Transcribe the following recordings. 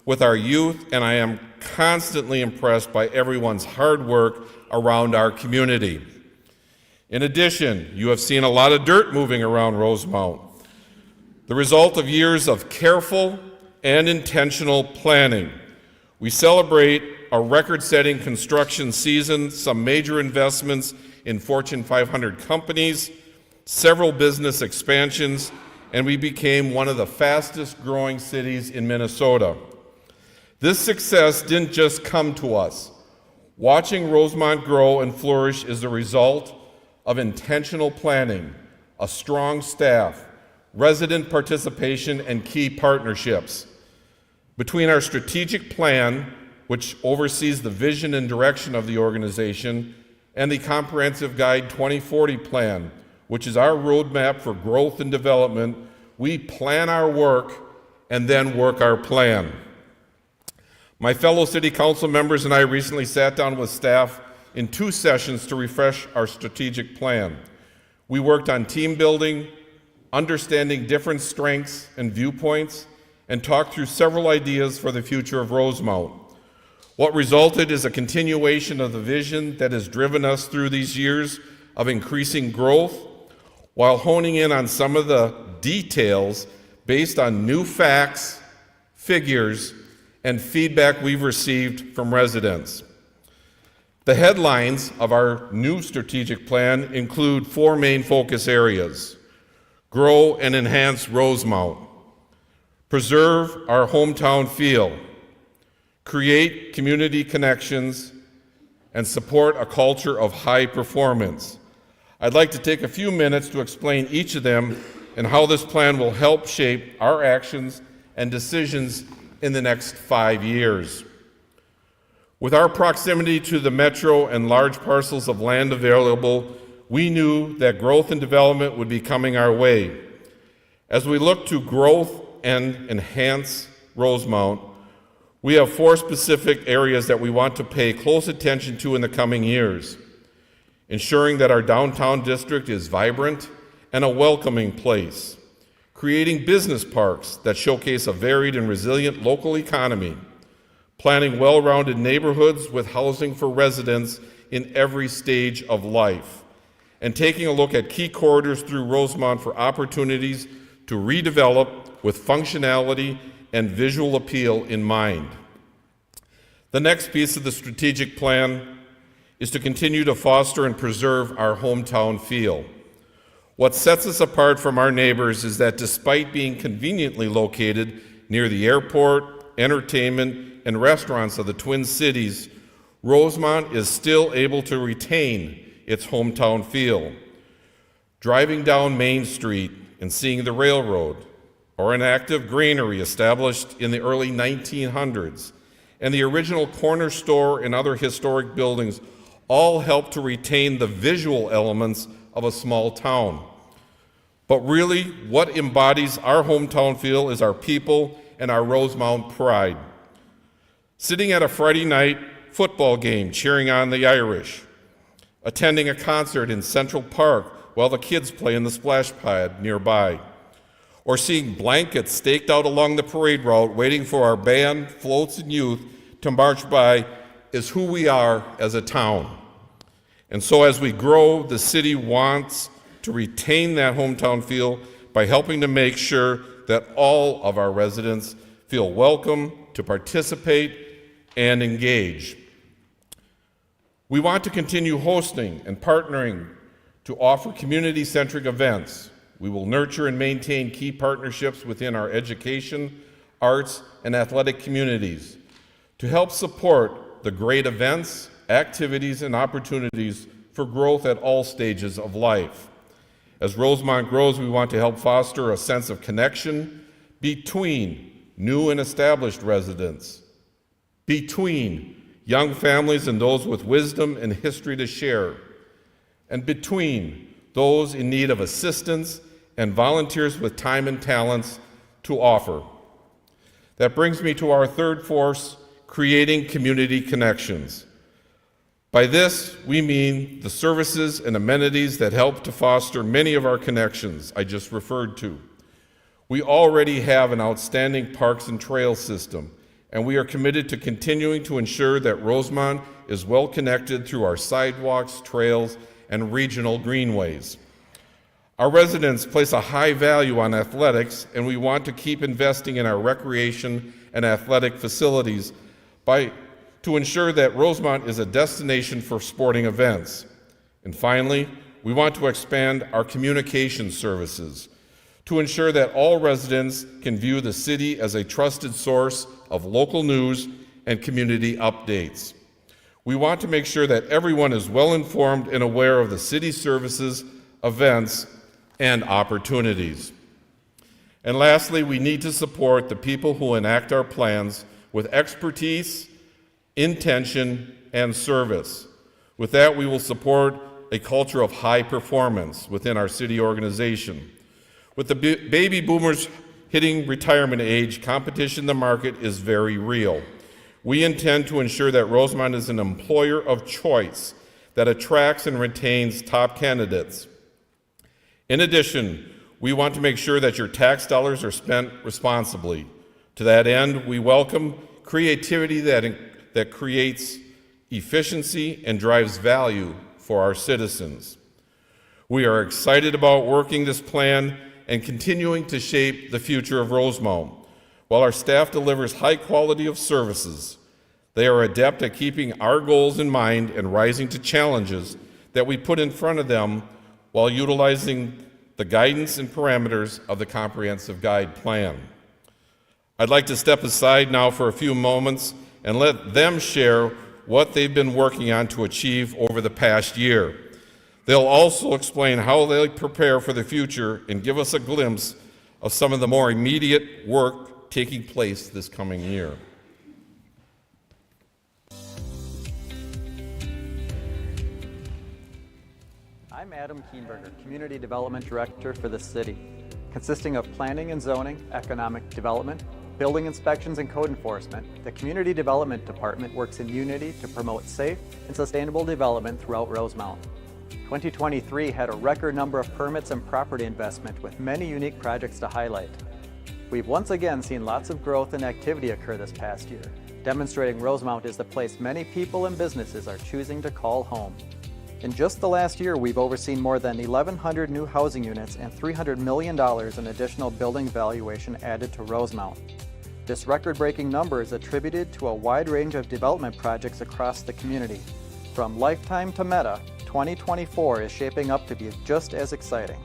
with our youth, and I am constantly impressed by everyone's hard work around our community. In addition, you have seen a lot of dirt moving around Rosemount, the result of years of careful and intentional planning. We celebrate a record-setting construction season, some major investments in Fortune 500 companies, several business expansions, and we became one of the fastest growing cities in Minnesota. This success didn't just come to us. Watching Rosemont grow and flourish is the result of intentional planning, a strong staff, resident participation, and key partnerships. Between our strategic plan, which oversees the vision and direction of the organization, and the Comprehensive Guide 2040 plan, which is our roadmap for growth and development, we plan our work and then work our plan. My fellow city council members and I recently sat down with staff in 2 sessions to refresh our strategic plan. We worked on team building, understanding different strengths and viewpoints, and talked through several ideas for the future of Rosemount. What resulted is a continuation of the vision that has driven us through these years of increasing growth, while honing in on some of the details based on new facts, figures, and feedback we've received from residents. The headlines of our new strategic plan include 4 main focus areas: grow and enhance Rosemount, preserve our hometown feel, create community connections, and support a culture of high performance. I'd like to take a few minutes to explain each of them and how this plan will help shape our actions and decisions in the next 5 years. With our proximity to the metro and large parcels of land available, we knew that growth and development would be coming our way. As we look to growth and enhance Rosemount, we have 4 specific areas that we want to pay close attention to in the coming years: ensuring that our downtown district is vibrant and a welcoming place, creating business parks that showcase a varied and resilient local economy, planning well-rounded neighborhoods with housing for residents in every stage of life, and taking a look at key corridors through Rosemount for opportunities to redevelop with functionality and visual appeal in mind. The next piece of the strategic plan is to continue to foster and preserve our hometown feel. What sets us apart from our neighbors is that despite being conveniently located near the airport, entertainment, and restaurants of the Twin Cities, Rosemont is still able to retain its hometown feel. Driving down Main Street and seeing the railroad, or an active granary established in the early 1900s, and the original corner store and other historic buildings all help to retain the visual elements of a small town. But really, what embodies our hometown feel is our people and our Rosemount pride. Sitting at a Friday night football game cheering on the Irish, attending a concert in Central Park while the kids play in the splash pad nearby, or seeing blankets staked out along the parade route waiting for our band, floats, and youth to march by is who we are as a town. And so as we grow, the city wants to retain that hometown feel by helping to make sure that all of our residents feel welcome to participate and engage. We want to continue hosting and partnering to offer community-centric events. We will nurture and maintain key partnerships within our education, arts, and athletic communities to help support the great events, activities, and opportunities for growth at all stages of life. As Rosemont grows, we want to help foster a sense of connection between new and established residents, between young families and those with wisdom and history to share, and between those in need of assistance and volunteers with time and talents to offer. That brings me to our third force, creating community connections. By this, we mean the services and amenities that help to foster many of our connections I just referred to. We already have an outstanding parks and trails system, and we are committed to continuing to ensure that Rosemont is well connected through our sidewalks, trails, and regional greenways. Our residents place a high value on athletics, and we want to keep investing in our recreation and athletic facilities to ensure that Rosemont is a destination for sporting events. And finally, we want to expand our communication services to ensure that all residents can view the city as a trusted source of local news and community updates. We want to make sure that everyone is well informed and aware of the city services, events, and opportunities. And lastly, we need to support the people who enact our plans with expertise, intention, and service. With that, we will support a culture of high performance within our city organization. With the baby boomers hitting retirement age, competition in the market is very real. We intend to ensure that Rosemont is an employer of choice that attracts and retains top candidates. In addition, we want to make sure that your tax dollars are spent responsibly. To that end, we welcome creativity that creates efficiency and drives value for our citizens. We are excited about working this plan and continuing to shape the future of Rosemount. While our staff delivers high quality of services, they are adept at keeping our goals in mind and rising to challenges that we put in front of them while utilizing the guidance and parameters of the Comprehensive Guide Plan. I'd like to step aside now for a few moments and let them share what they've been working on to achieve over the past year. They'll also explain how they prepare for the future and give us a glimpse of some of the more immediate work taking place this coming year. I'm Adam Keenberger, Community Development Director for the city, consisting of planning and zoning, economic development, building inspections, and code enforcement. The Community Development Department works in unity to promote safe and sustainable development throughout Rosemount. 2023 had a record number of permits and property investment with many unique projects to highlight. We've once again seen lots of growth and activity occur this past year, demonstrating Rosemount is the place many people and businesses are choosing to call home. In just the last year, we've overseen more than 1,100 new housing units and $300 million in additional building valuation added to Rosemount. This record-breaking number is attributed to a wide range of development projects across the community. From Lifetime to Meta, 2024 is shaping up to be just as exciting.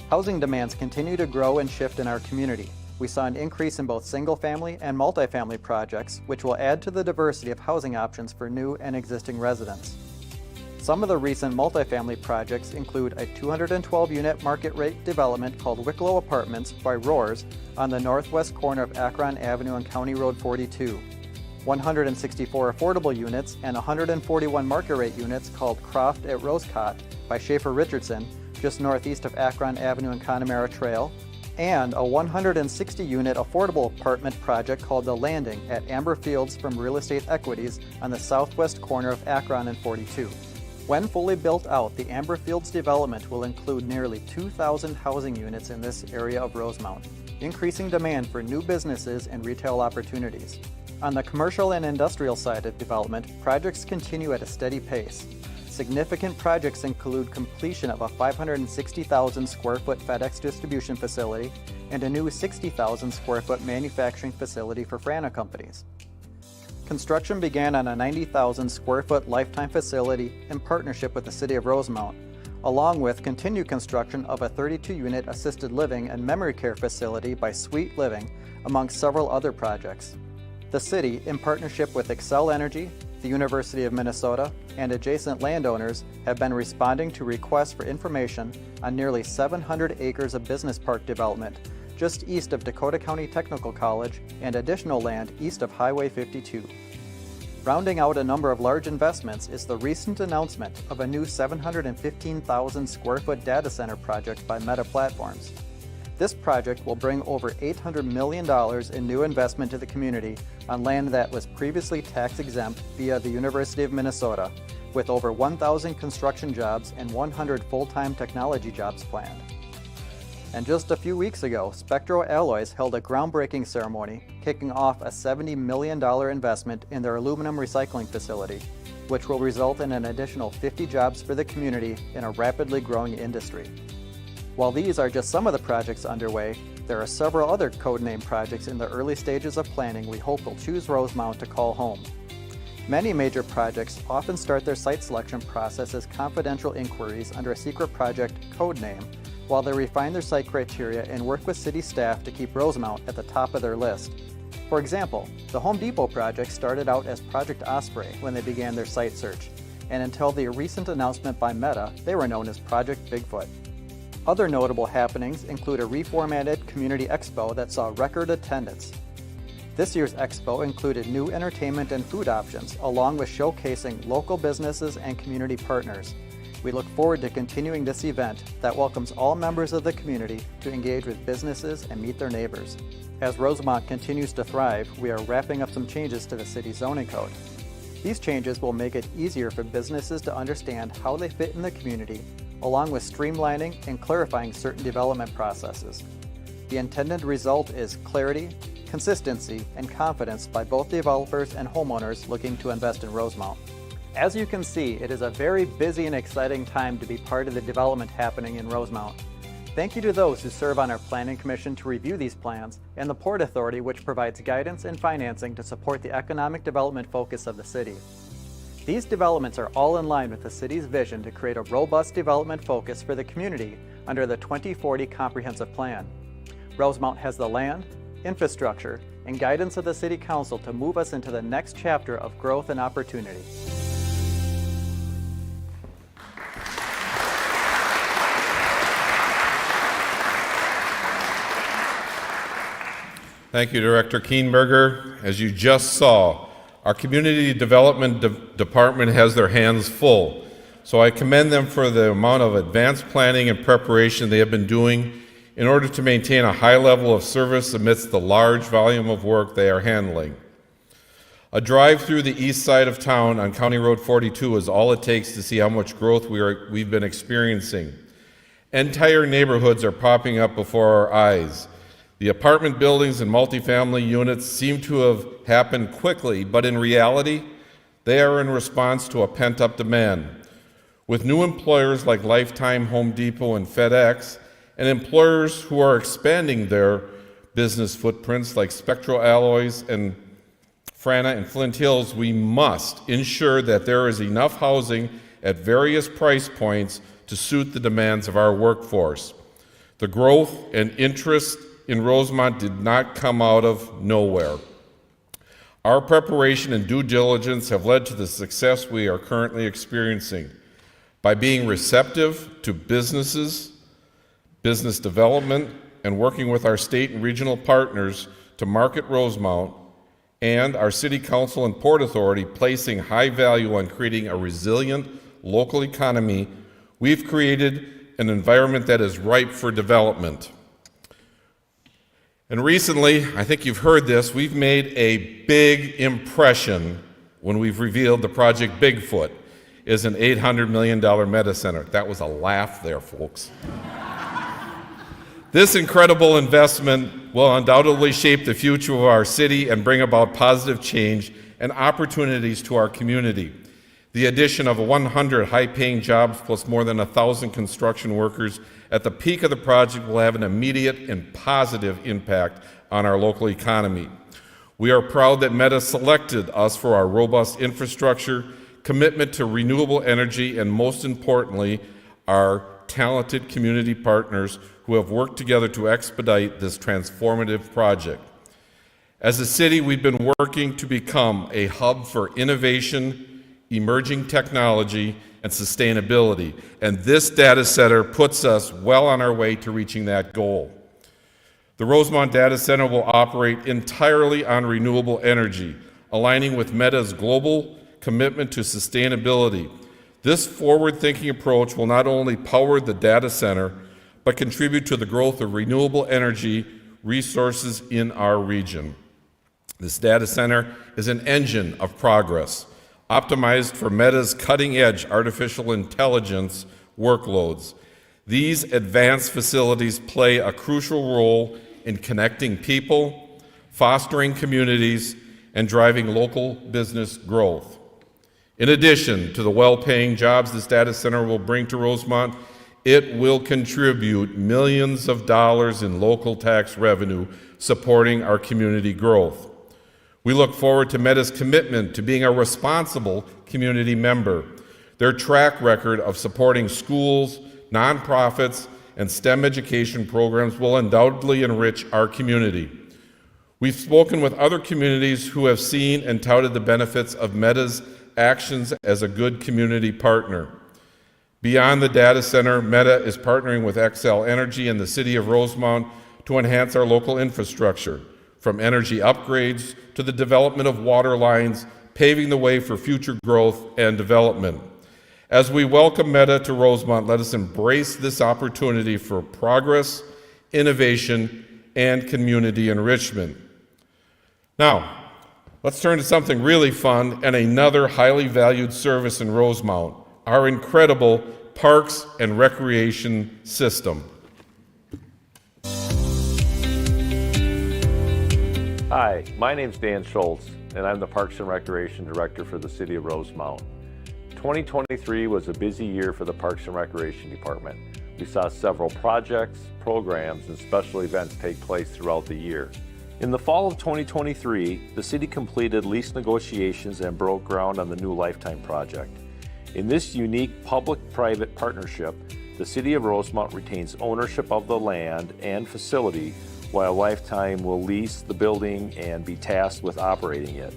Housing demands continue to grow and shift in our community. We saw an increase in both single-family and multifamily projects, which will add to the diversity of housing options for new and existing residents. Some of the recent multifamily projects include a 212-unit market rate development called Wicklow Apartments by Roars on the northwest corner of Akron Avenue and County Road 42, 164 affordable units and 141 market rate units called Croft at Rosecott by Schaefer Richardson, just northeast of Akron Avenue and Connemara Trail, and a 160-unit affordable apartment project called The Landing at Amber Fields from Real Estate Equities on the southwest corner of Akron and 42. When fully built out, the Amber Fields development will include nearly 2,000 housing units in this area of Rosemount, increasing demand for new businesses and retail opportunities. On the commercial and industrial side of development, projects continue at a steady pace. Significant projects include completion of a 560,000 square foot FedEx distribution facility and a new 60,000 square foot manufacturing facility for Frana companies. Construction began on a 90,000 square foot Lifetime facility in partnership with the City of Rosemount, along with continued construction of a 32-unit assisted living and memory care facility by Sweet Living, amongst several other projects. The city, in partnership with Xcel Energy, the University of Minnesota, and adjacent landowners, have been responding to requests for information on nearly 700 acres of business park development just east of Dakota County Technical College and additional land east of Highway 52. Rounding out a number of large investments is the recent announcement of a new 715,000 square foot data center project by Meta Platforms. This project will bring over $800 million in new investment to the community on land that was previously tax exempt via the University of Minnesota, with over 1,000 construction jobs and 100 full-time technology jobs planned. And just a few weeks ago, Spectro Alloys held a groundbreaking ceremony kicking off a $70 million investment in their aluminum recycling facility, which will result in an additional 50 jobs for the community in a rapidly growing industry. While these are just some of the projects underway, there are several other codename projects in the early stages of planning we hope will choose Rosemount to call home. Many major projects often start their site selection process as confidential inquiries under a secret project codename, while they refine their site criteria and work with city staff to keep Rosemount at the top of their list. For example, the Home Depot project started out as Project Osprey when they began their site search, and until the recent announcement by Meta, they were known as Project Bigfoot. Other notable happenings include a reformatted community expo that saw record attendance. This year's expo included new entertainment and food options, along with showcasing local businesses and community partners. We look forward to continuing this event that welcomes all members of the community to engage with businesses and meet their neighbors. As Rosemont continues to thrive, we are wrapping up some changes to the city zoning code. These changes will make it easier for businesses to understand how they fit in the community, along with streamlining and clarifying certain development processes. The intended result is clarity, consistency, and confidence by both developers and homeowners looking to invest in Rosemount. As you can see, it is a very busy and exciting time to be part of the development happening in Rosemount. Thank you to those who serve on our Planning Commission to review these plans, and the Port Authority, which provides guidance and financing to support the economic development focus of the city. These developments are all in line with the city's vision to create a robust development focus for the community under the 2040 Comprehensive Plan. Rosemount has the land, infrastructure, and guidance of the City Council to move us into the next chapter of growth and opportunity. Thank you, Director Kienberger. As you just saw, our Community Development Department has their hands full, so I commend them for the amount of advanced planning and preparation they have been doing in order to maintain a high level of service amidst the large volume of work they are handling. A drive through the east side of town on County Road 42 is all it takes to see how much growth we've been experiencing. Entire neighborhoods are popping up before our eyes. The apartment buildings and multifamily units seem to have happened quickly, but in reality, they are in response to a pent-up demand. With new employers like Lifetime, Home Depot, and FedEx, and employers who are expanding their business footprints like Spectro Alloys and Frana and Flint Hills, we must ensure that there is enough housing at various price points to suit the demands of our workforce. The growth and interest in Rosemont did not come out of nowhere. Our preparation and due diligence have led to the success we are currently experiencing. By being receptive to businesses, business development, and working with our state and regional partners to market Rosemount, and our City Council and Port Authority placing high value on creating a resilient local economy, we've created an environment that is ripe for development. And recently, I think you've heard this, we've made a big impression when we've revealed the Project Bigfoot is an $800 million Meta Center. That was a laugh there, folks. This incredible investment will undoubtedly shape the future of our city and bring about positive change and opportunities to our community. The addition of 100 high-paying jobs plus more than 1,000 construction workers at the peak of the project will have an immediate and positive impact on our local economy. We are proud that Meta selected us for our robust infrastructure, commitment to renewable energy, and most importantly, our talented community partners who have worked together to expedite this transformative project. As a city, we've been working to become a hub for innovation, emerging technology, and sustainability, and this data center puts us well on our way to reaching that goal. The Rosemont Data Center will operate entirely on renewable energy, aligning with Meta's global commitment to sustainability. This forward-thinking approach will not only power the data center, but contribute to the growth of renewable energy resources in our region. This data center is an engine of progress, optimized for Meta's cutting-edge artificial intelligence workloads. These advanced facilities play a crucial role in connecting people, fostering communities, and driving local business growth. In addition to the well-paying jobs this data center will bring to Rosemont, it will contribute millions of dollars in local tax revenue supporting our community growth. We look forward to Meta's commitment to being a responsible community member. Their track record of supporting schools, nonprofits, and STEM education programs will undoubtedly enrich our community. We've spoken with other communities who have seen and touted the benefits of Meta's actions as a good community partner. Beyond the data center, Meta is partnering with Xcel Energy and the City of Rosemount to enhance our local infrastructure, from energy upgrades to the development of water lines, paving the way for future growth and development. As we welcome Meta to Rosemont, let us embrace this opportunity for progress, innovation, and community enrichment. Now, let's turn to something really fun and another highly valued service in Rosemount, our incredible Parks and Recreation system. Hi, my name's Dan Schultz, and I'm the Parks and Recreation Director for the City of Rosemount. 2023 was a busy year for the Parks and Recreation Department. We saw several projects, programs, and special events take place throughout the year. In the fall of 2023, the city completed lease negotiations and broke ground on the new Lifetime project. In this unique public-private partnership, the City of Rosemount retains ownership of the land and facility, while Lifetime will lease the building and be tasked with operating it.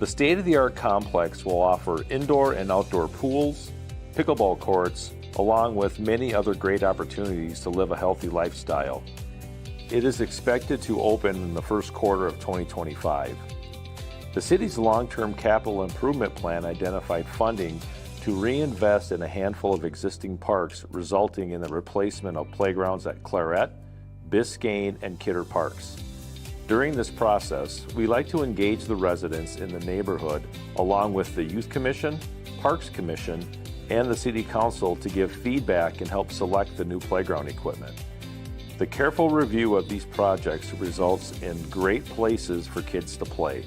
The state-of-the-art complex will offer indoor and outdoor pools, pickleball courts, along with many other great opportunities to live a healthy lifestyle. It is expected to open in the first quarter of 2025. The city's long-term capital improvement plan identified funding to reinvest in a handful of existing parks, resulting in the replacement of playgrounds at Claret, Biscayne, and Kidder Parks. During this process, we like to engage the residents in the neighborhood along with the Youth Commission, Parks Commission, and the City Council to give feedback and help select the new playground equipment. The careful review of these projects results in great places for kids to play.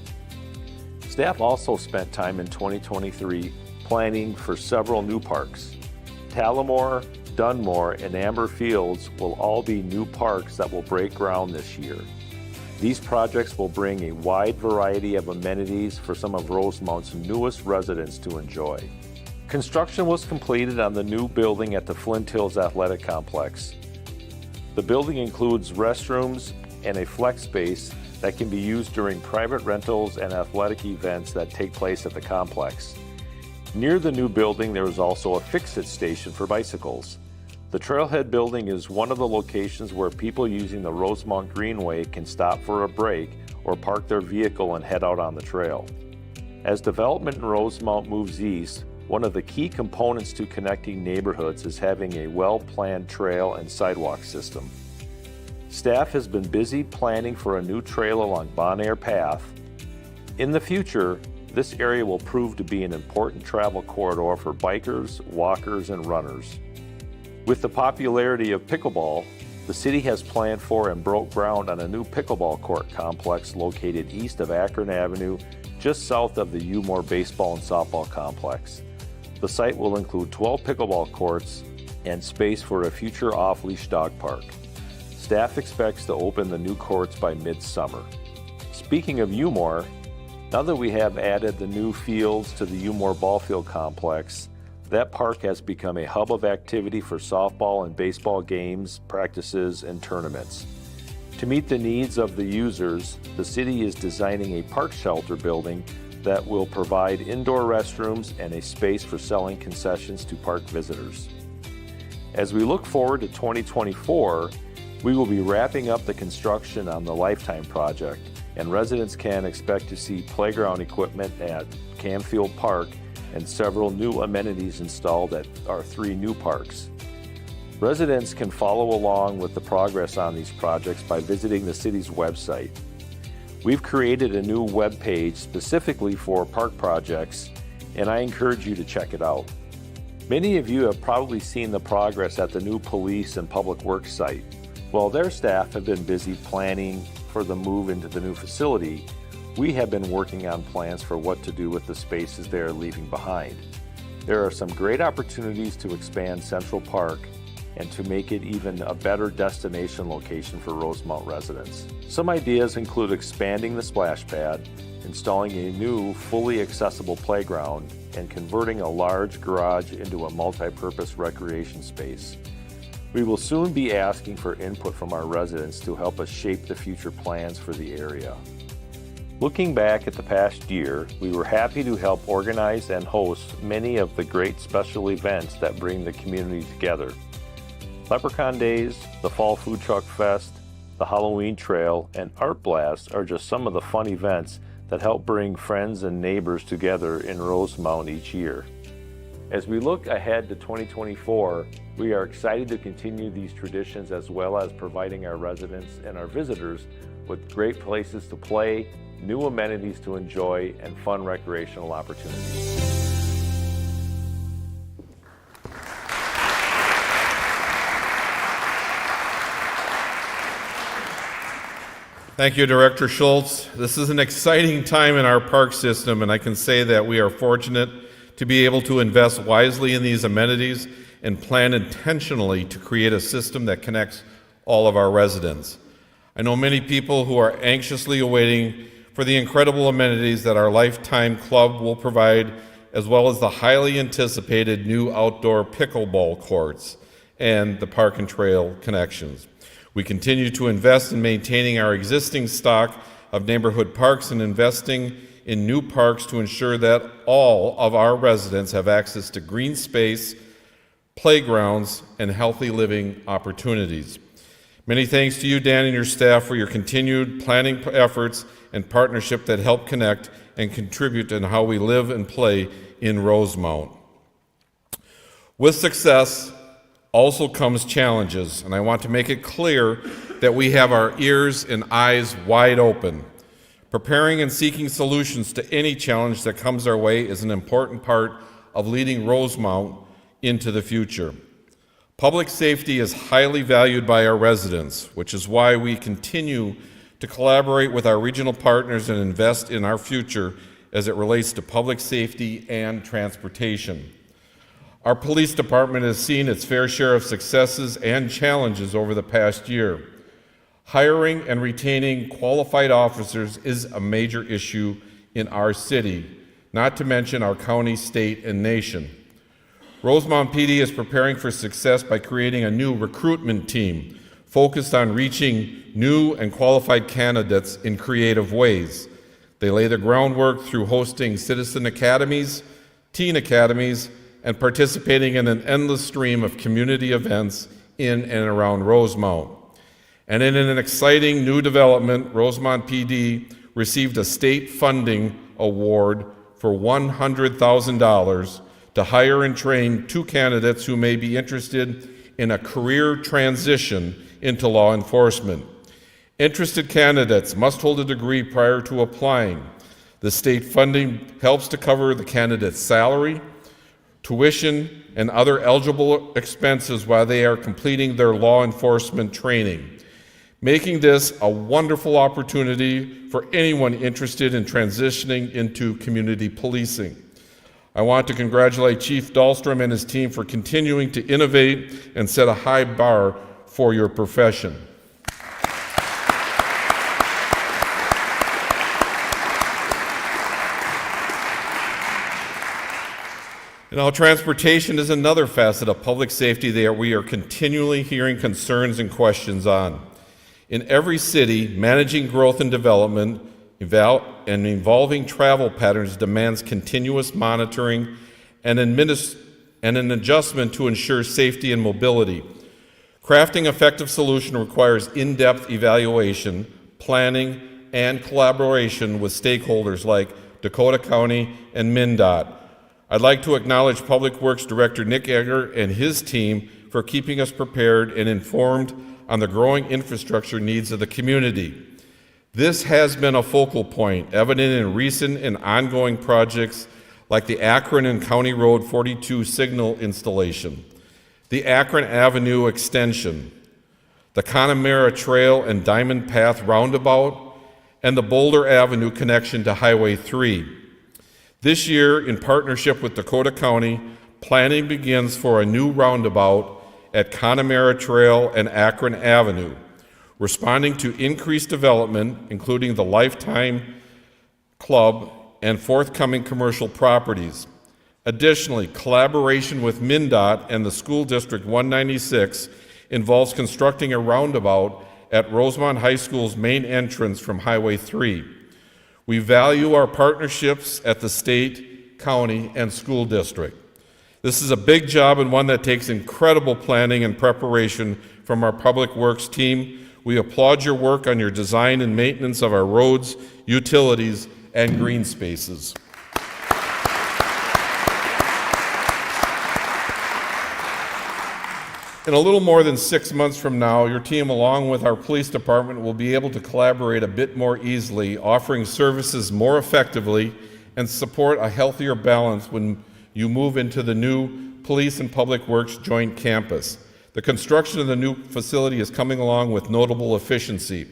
Staff also spent time in 2023 planning for several new parks. Tallamore, Dunmore, and Amber Fields will all be new parks that will break ground this year. These projects will bring a wide variety of amenities for some of Rosemount's newest residents to enjoy. Construction was completed on the new building at the Flint Hills Athletic Complex. The building includes restrooms and a flex space that can be used during private rentals and athletic events that take place at the complex. Near the new building, there is also a fix-it station for bicycles. The Trailhead building is one of the locations where people using the Rosemount Greenway can stop for a break or park their vehicle and head out on the trail. As development in Rosemount moves east, one of the key components to connecting neighborhoods is having a well-planned trail and sidewalk system. Staff has been busy planning for a new trail along Bon Air Path. In the future, this area will prove to be an important travel corridor for bikers, walkers, and runners. With the popularity of pickleball, the city has planned for and broke ground on a new pickleball court complex located east of Akron Avenue, just south of the Umore Baseball and Softball Complex. The site will include 12 pickleball courts and space for a future off-leash dog park. Staff expects to open the new courts by mid-summer. Speaking of Umore, now that we have added the new fields to the Umore Ballfield Complex, that park has become a hub of activity for softball and baseball games, practices, and tournaments. To meet the needs of the users, the city is designing a park shelter building that will provide indoor restrooms and a space for selling concessions to park visitors. As we look forward to 2024, we will be wrapping up the construction on the Lifetime project, and residents can expect to see playground equipment at Camfield Park and several new amenities installed at our 3 new parks. Residents can follow along with the progress on these projects by visiting the city's website. We've created a new web page specifically for park projects, and I encourage you to check it out. Many of you have probably seen the progress at the new police and public works site. While their staff have been busy planning for the move into the new facility, we have been working on plans for what to do with the spaces they are leaving behind. There are some great opportunities to expand Central Park and to make it even a better destination location for Rosemount residents. Some ideas include expanding the splash pad, installing a new fully accessible playground, and converting a large garage into a multi-purpose recreation space. We will soon be asking for input from our residents to help us shape the future plans for the area. Looking back at the past year, we were happy to help organize and host many of the great special events that bring the community together. Leprechaun Days, the Fall Food Truck Fest, the Halloween Trail, and Art Blast are just some of the fun events that help bring friends and neighbors together in Rosemount each year. As we look ahead to 2024, we are excited to continue these traditions as well as providing our residents and our visitors with great places to play, new amenities to enjoy, and fun recreational opportunities. Thank you, Director Schultz. This is an exciting time in our park system, and I can say that we are fortunate to be able to invest wisely in these amenities and plan intentionally to create a system that connects all of our residents. I know many people who are anxiously awaiting for the incredible amenities that our Lifetime Club will provide, as well as the highly anticipated new outdoor pickleball courts and the park and trail connections. We continue to invest in maintaining our existing stock of neighborhood parks and investing in new parks to ensure that all of our residents have access to green space, playgrounds, and healthy living opportunities. Many thanks to you, Dan, and your staff for your continued planning efforts and partnership that help connect and contribute in how we live and play in Rosemount. With success also comes challenges, and I want to make it clear that we have our ears and eyes wide open. Preparing and seeking solutions to any challenge that comes our way is an important part of leading Rosemount into the future. Public safety is highly valued by our residents, which is why we continue to collaborate with our regional partners and invest in our future as it relates to public safety and transportation. Our police department has seen its fair share of successes and challenges over the past year. Hiring and retaining qualified officers is a major issue in our city, not to mention our county, state, and nation. Rosemount PD is preparing for success by creating a new recruitment team focused on reaching new and qualified candidates in creative ways. They lay the groundwork through hosting citizen academies, teen academies, and participating in an endless stream of community events in and around Rosemount. And in an exciting new development, Rosemount PD received a state funding award for $100,000 to hire and train 2 candidates who may be interested in a career transition into law enforcement. Interested candidates must hold a degree prior to applying. The state funding helps to cover the candidate's salary, tuition, and other eligible expenses while they are completing their law enforcement training, making this a wonderful opportunity for anyone interested in transitioning into community policing. I want to congratulate Chief Dahlstrom and his team for continuing to innovate and set a high bar for your profession. Now, transportation is another facet of public safety that we are continually hearing concerns and questions on. In every city, managing growth and development and involving travel patterns demands continuous monitoring and an adjustment to ensure safety and mobility. Crafting effective solutions requires in-depth evaluation, planning, and collaboration with stakeholders like Dakota County and MnDOT. I'd like to acknowledge Public Works Director Nick Egger and his team for keeping us prepared and informed on the growing infrastructure needs of the community. This has been a focal point, evident in recent and ongoing projects like the Akron and County Road 42 signal installation, the Akron Avenue extension, the Connemara Trail and Diamond Path roundabout, and the Boulder Avenue connection to Highway 3. This year, in partnership with Dakota County, planning begins for a new roundabout at Connemara Trail and Akron Avenue, responding to increased development, including the Lifetime Club and forthcoming commercial properties. Additionally, collaboration with MnDOT and the School District 196 involves constructing a roundabout at Rosemont High School's main entrance from Highway 3. We value our partnerships at the state, county, and school district. This is a big job and one that takes incredible planning and preparation from our Public Works team. We applaud your work on your design and maintenance of our roads, utilities, and green spaces. In a little more than 6 months from now, your team, along with our police department, will be able to collaborate a bit more easily, offering services more effectively and support a healthier balance when you move into the new Police and Public Works joint campus. The construction of the new facility is coming along with notable efficiency.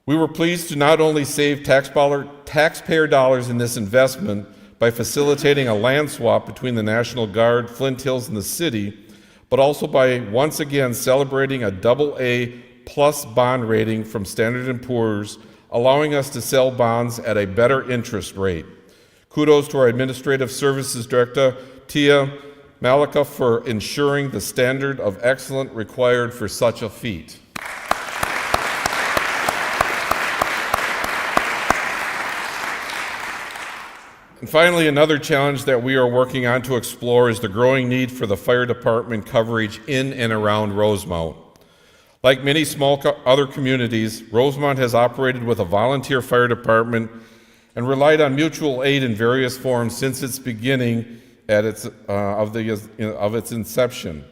We were pleased to not only save taxpayer dollars in this investment by facilitating a land swap between the National Guard, Flint Hills, and the city, but also by once again celebrating a AA+ bond rating from Standard & Poor's, allowing us to sell bonds at a better interest rate. Kudos to our Administrative Services Director, Tia Malika, for ensuring the standard of excellence required for such a feat. And finally, another challenge that we are working on to explore is the growing need for the fire department coverage in and around Rosemount. Like many small other communities, Rosemount has operated with a volunteer fire department and relied on mutual aid in various forms since its beginning of its inception.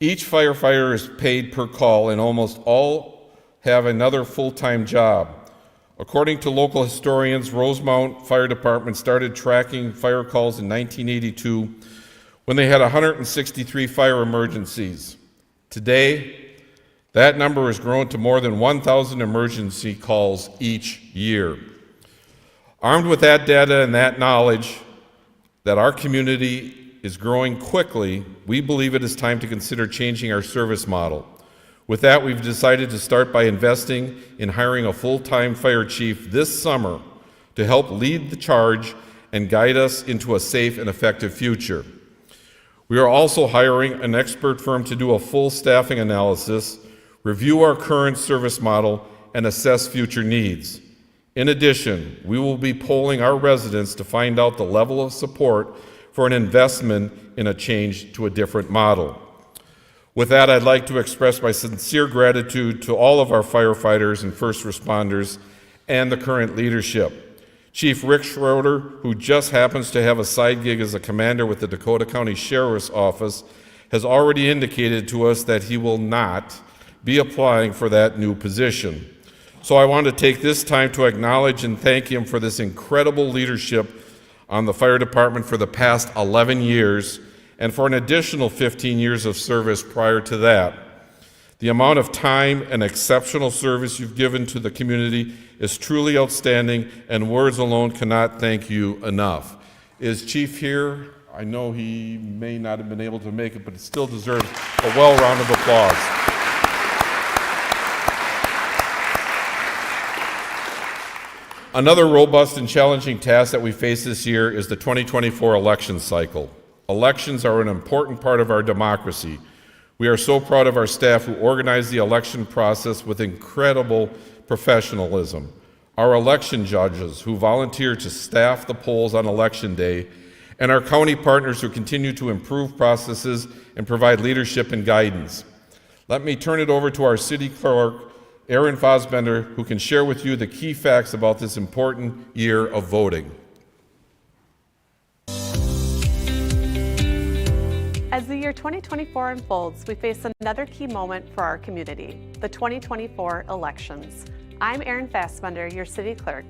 Each firefighter is paid per call, and almost all have another full-time job. According to local historians, Rosemount Fire Department started tracking fire calls in 1982 when they had 163 fire emergencies. Today, that number has grown to more than 1,000 emergency calls each year. Armed with that data and that knowledge that our community is growing quickly, we believe it is time to consider changing our service model. With that, we've decided to start by investing in hiring a full-time fire chief this summer to help lead the charge and guide us into a safe and effective future. We are also hiring an expert firm to do a full staffing analysis, review our current service model, and assess future needs. In addition, we will be polling our residents to find out the level of support for an investment in a change to a different model. With that, I'd like to express my sincere gratitude to all of our firefighters and first responders and the current leadership. Chief Rick Schroeder, who just happens to have a side gig as a commander with the Dakota County Sheriff's Office, has already indicated to us that he will not be applying for that new position. So I want to take this time to acknowledge and thank him for this incredible leadership on the fire department for the past 11 years and for an additional 15 years of service prior to that. The amount of time and exceptional service you've given to the community is truly outstanding, and words alone cannot thank you enough. Is Chief here? I know he may not have been able to make it, but it still deserves a well round of applause. Another robust and challenging task that we face this year is the 2024 election cycle. Elections are an important part of our democracy. We are so proud of our staff who organize the election process with incredible professionalism, our election judges who volunteer to staff the polls on Election Day, and our county partners who continue to improve processes and provide leadership and guidance. Let me turn it over to our city clerk, Aaron Fosbender, who can share with you the key facts about this important year of voting. As the year 2024 unfolds, we face another key moment for our community, the 2024 elections. I'm Erin Fassbender, your city clerk.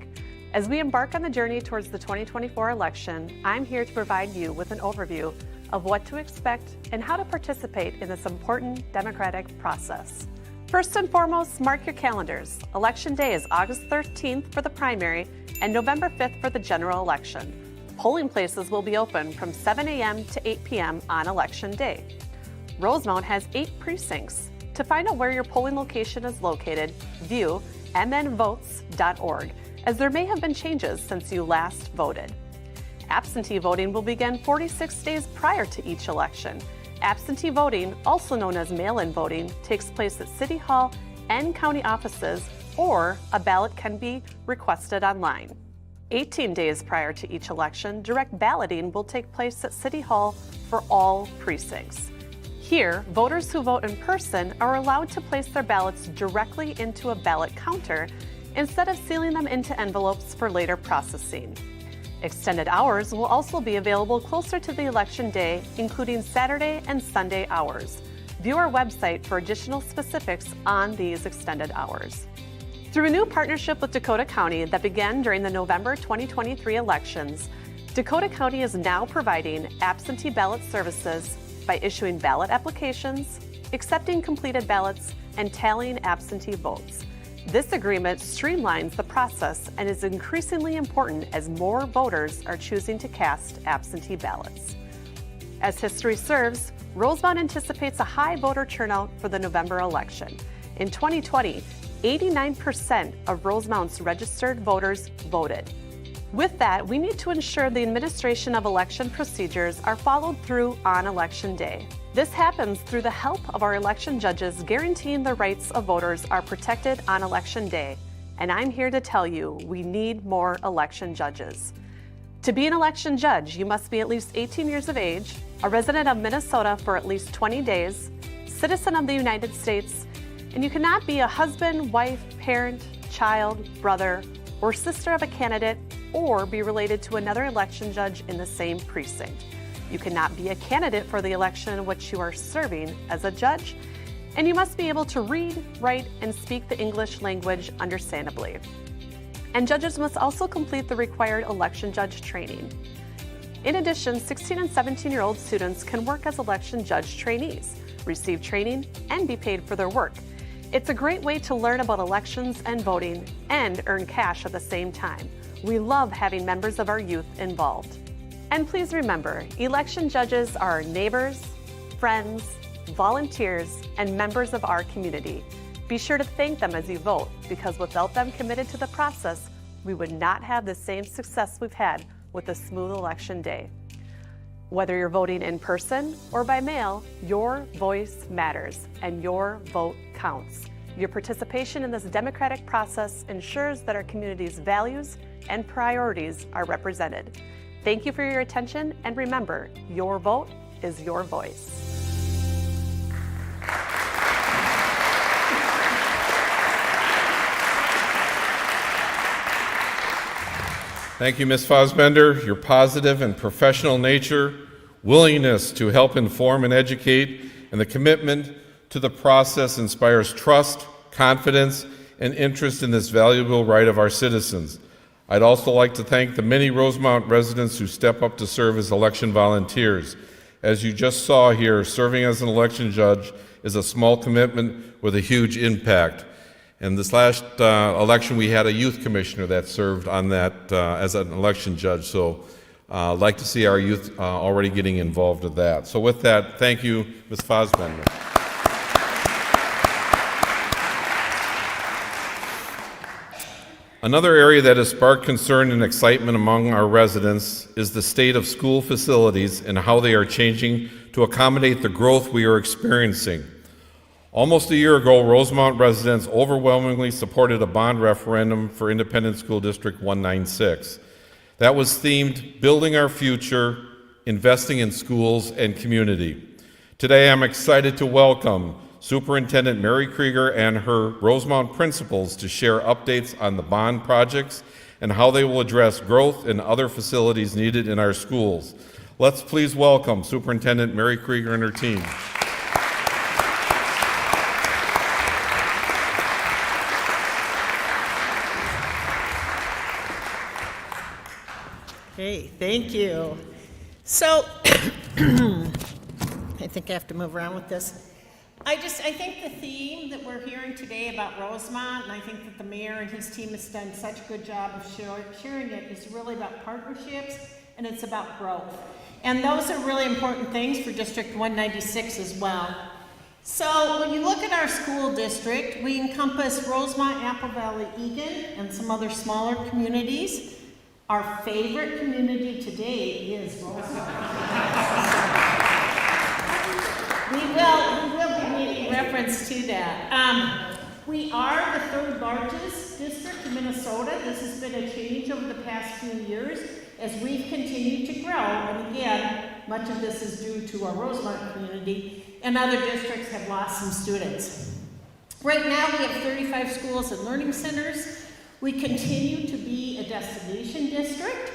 As we embark on the journey towards the 2024 election, I'm here to provide you with an overview of what to expect and how to participate in this important democratic process. First and foremost, mark your calendars. Election Day is August 13th for the primary and November 5th for the general election. Polling places will be open from 7 a.m. to 8 p.m. on Election Day. Rosemount has 8 precincts. To find out where your polling location is located, view mnvotes.org, as there may have been changes since you last voted. Absentee voting will begin 46 days prior to each election. Absentee voting, also known as mail-in voting, takes place at City Hall and county offices, or a ballot can be requested online. 18 days prior to each election, direct balloting will take place at City Hall for all precincts. Here, voters who vote in person are allowed to place their ballots directly into a ballot counter instead of sealing them into envelopes for later processing. Extended hours will also be available closer to the election day, including Saturday and Sunday hours. View our website for additional specifics on these extended hours. Through a new partnership with Dakota County that began during the November 2023 elections, Dakota County is now providing absentee ballot services by issuing ballot applications, accepting completed ballots, and tallying absentee votes. This agreement streamlines the process and is increasingly important as more voters are choosing to cast absentee ballots. As history serves, Rosemount anticipates a high voter turnout for the November election. In 2020, 89% of Rosemount's registered voters voted. With that, we need to ensure the administration of election procedures are followed through on Election Day. This happens through the help of our election judges guaranteeing the rights of voters are protected on Election Day. And I'm here to tell you, we need more election judges. To be an election judge, you must be at least 18 years of age, a resident of Minnesota for at least 20 days, citizen of the United States, and you cannot be a husband, wife, parent, child, brother, or sister of a candidate, or be related to another election judge in the same precinct. You cannot be a candidate for the election in which you are serving as a judge, and you must be able to read, write, and speak the English language understandably. And judges must also complete the required election judge training. In addition, 16 and 17-year-old students can work as election judge trainees, receive training, and be paid for their work. It's a great way to learn about elections and voting and earn cash at the same time. We love having members of our youth involved. And please remember, election judges are our neighbors, friends, volunteers, and members of our community. Be sure to thank them as you vote, because without them committed to the process, we would not have the same success we've had with a smooth election day. Whether you're voting in person or by mail, your voice matters and your vote counts. Your participation in this democratic process ensures that our community's values and priorities are represented. Thank you for your attention, and remember, your vote is your voice. Thank you, Ms. Fosbender. Your positive and professional nature, willingness to help inform and educate, and the commitment to the process inspires trust, confidence, and interest in this valuable right of our citizens. I'd also like to thank the many Rosemount residents who step up to serve as election volunteers. As you just saw here, serving as an election judge is a small commitment with a huge impact. And this last election, we had a youth commissioner that served on that as an election judge. So I'd like to see our youth already getting involved with that. So with that, thank you, Ms. Fosbender. Another area that has sparked concern and excitement among our residents is the state of school facilities and how they are changing to accommodate the growth we are experiencing. Almost a year ago, Rosemount residents overwhelmingly supported a bond referendum for Independent School District 196. That was themed Building Our Future, Investing in Schools and Community. Today, I'm excited to welcome Superintendent Mary Kreger and her Rosemount principals to share updates on the bond projects and how they will address growth and other facilities needed in our schools. Let's please welcome Superintendent Mary Kreger and her team. Great, thank you. So, I think I have to move around with this. I think the theme that we're hearing today about Rosemont, and I think that the mayor and his team has done such a good job of sharing it, is really about partnerships and it's about growth. And those are really important things for District 196 as well. So when you look at our school district, we encompass Rosemont, Apple Valley, Egan, and some other smaller communities. Our favorite community today is Rosemont. We will be making reference to that. We are the third largest district in Minnesota. This has been a change over the past few years as we've continued to grow. And again, much of this is due to our Rosemont community, and other districts have lost some students. Right now we have 35 schools and learning centers. We continue to be a destination district.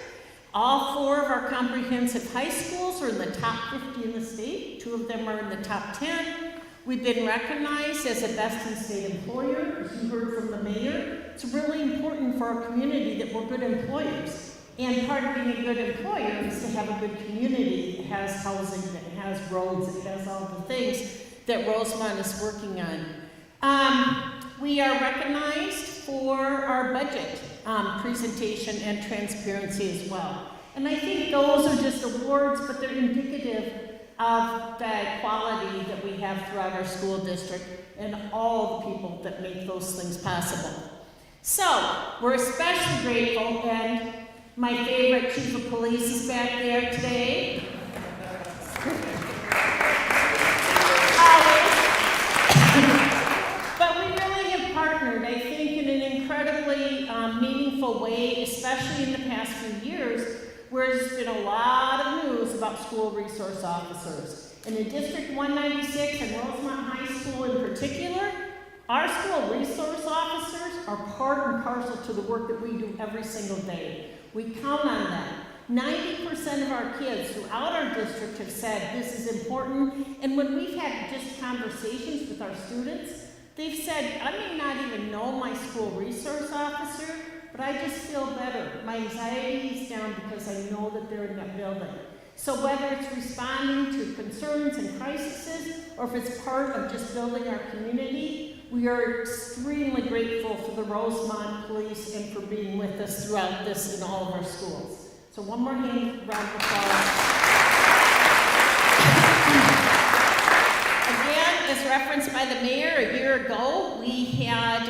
All 4 of our comprehensive high schools are in the top 50 in the state. 2 of them are in the top 10. We've been recognized as a best in state employer, as you heard from the mayor. It's really important for our community that we're good employers. And part of being a good employer is to have a good community that has housing, that has roads, that has all the things that Rosemont is working on. We are recognized for our budget presentation and transparency as well. And I think those are just awards, but they're indicative of the quality that we have throughout our school district and all the people that make those things possible. So, we're especially grateful, and my favorite chief of police is back there today. But we really have partnered, I think, in an incredibly meaningful way, especially in the past few years, where there's been a lot of news about school resource officers. And in District 196 and Rosemont High School in particular, our school resource officers are part and parcel to the work that we do every single day. We count on them. 90% of our kids throughout our district have said this is important, and when we've had just conversations with our students, they've said, I may not even know my school resource officer, but I just feel better. My anxiety is down because I know that they're in that building. So whether it's responding to concerns and crises, or if it's part of just building our community, we are extremely grateful for the Rosemont Police and for being with us throughout this in all of our schools. So one more round of applause. Again, as referenced by the mayor, a year ago, we had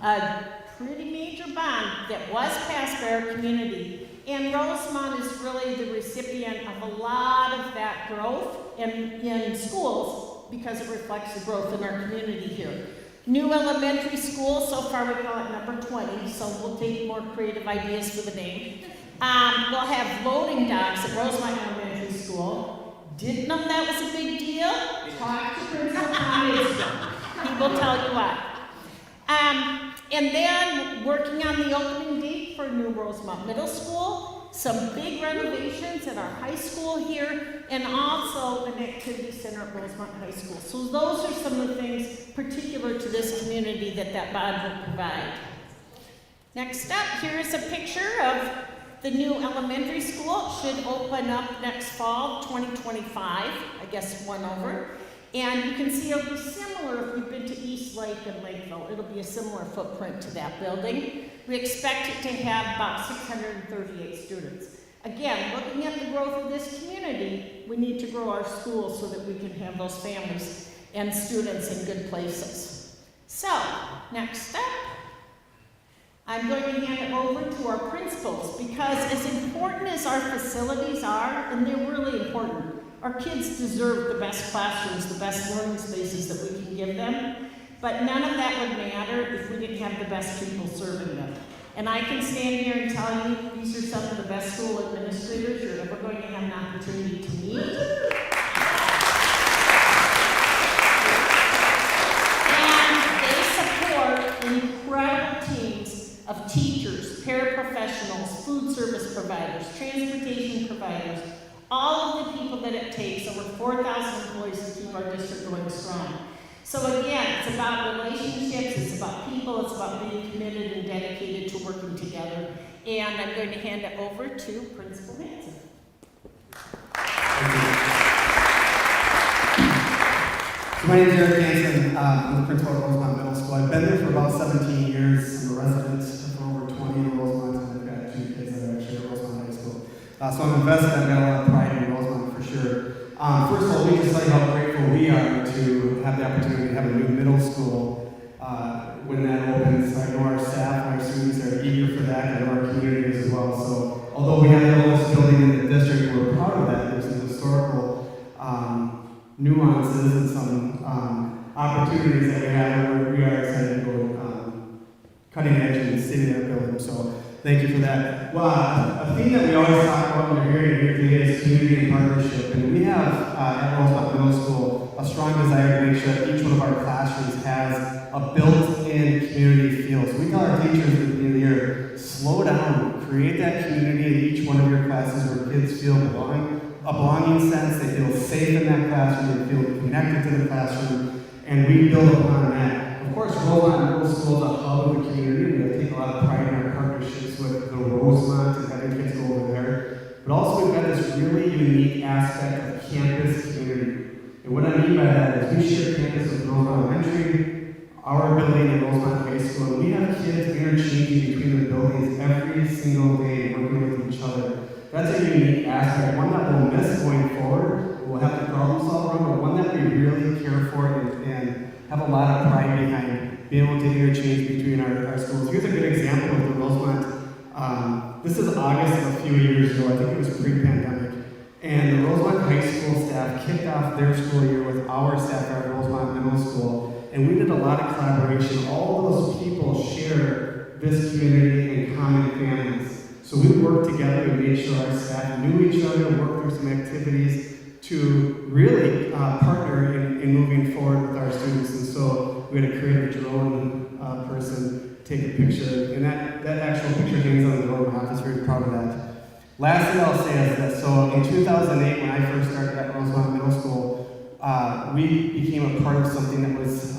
a pretty major bond that was passed by our community. And Rosemont is really the recipient of a lot of that growth in schools because it reflects the growth in our community here. New elementary school, so far we call it number 20, so we'll take more creative ideas for the name. We'll have loading docks at Rosemont Elementary School. Didn't know that was a big deal? Talk to Principal Thomas. He will tell you what. And then working on the opening date for new Rosemont Middle School, some big renovations at our high school here, and also an activity center at Rosemont High School. So those are some of the things particular to this community that bond will provide. Next up, here is a picture of the new elementary school. It should open up next fall, 2025, I guess one over. And you can see it'll be similar if you've been to East Lake and Lakeville. It'll be a similar footprint to that building. We expect it to have about 638 students. Again, looking at the growth of this community, we need to grow our schools so that we can have those families and students in good places. So, next step, I'm going to hand it over to our principals because as important as our facilities are, and they're really important, our kids deserve the best classrooms, the best learning spaces that we can give them, but none of that would matter if we didn't have the best people serving them. And I can stand here and tell you these are some of the best school administrators you're ever going to have an opportunity to meet. And they support incredible teams of teachers, paraprofessionals, food service providers, transportation providers, all of the people that it takes, over 4,000 employees to keep our district going strong. So again, it's about relationships, it's about people, it's about being committed and dedicated to working together. And I'm going to hand it over to Principal Manson. So my name is Eric Hansen. I'm the principal at Rosemont Middle School. I've been there for about 17 years. I'm a resident for over 20 in Rosemont, and I've got 2 kids that are actually at Rosemont High School. So I'm invested. I've got a lot of pride in Rosemont for sure. First of all, we just tell you how grateful we are to have the opportunity to have a new middle school. When that opens, I know our staff and our students are eager for that. I know our community as well. So although we have the oldest building in the district, we're proud of that. There's some historical nuances and some opportunities that we have, and we are excited to go cutting edge and sitting in that building. So thank you for that. Well, a theme that we always talk about when we're here today is community and partnership. And we have at Rosemont Middle School a strong desire to make sure that each one of our classrooms has a built-in community feel. So we tell our teachers at the beginning of the year, slow down, create that community in each one of your classes where kids feel a belonging sense, they feel safe in that classroom, they feel connected to the classroom, and we build upon that. Of course, Rosemont Middle School is a hub of the community. We take a lot of pride in our partnerships with the Rosemont and having kids go over there. But also we've got this really unique aspect of campus community. And what I mean by that is we share campus with Rosemont Elementary, our building at Rosemont High School, and we have kids interchanging between the buildings every single day, working with each other. That's a unique aspect, one that we'll miss going forward. We'll have to problem solve around, but one that we really care for and have a lot of pride behind being able to interchange between our schools. Here's a good example of the Rosemont. This is August of a few years ago. I think it was pre-pandemic. And the Rosemont High School staff kicked off their school year with our staff at Rosemont Middle School. And we did a lot of collaboration. All of those people share this community and common families. So we worked together to make sure our staff knew each other, worked through some activities to really partner in moving forward with our students. And so we had to create a drone person take a picture. And that actual picture hangs on the door of my office. Very proud of that. Lastly, I'll say is that, so in 2008, when I first started at Rosemont Middle School, we became a part of something that was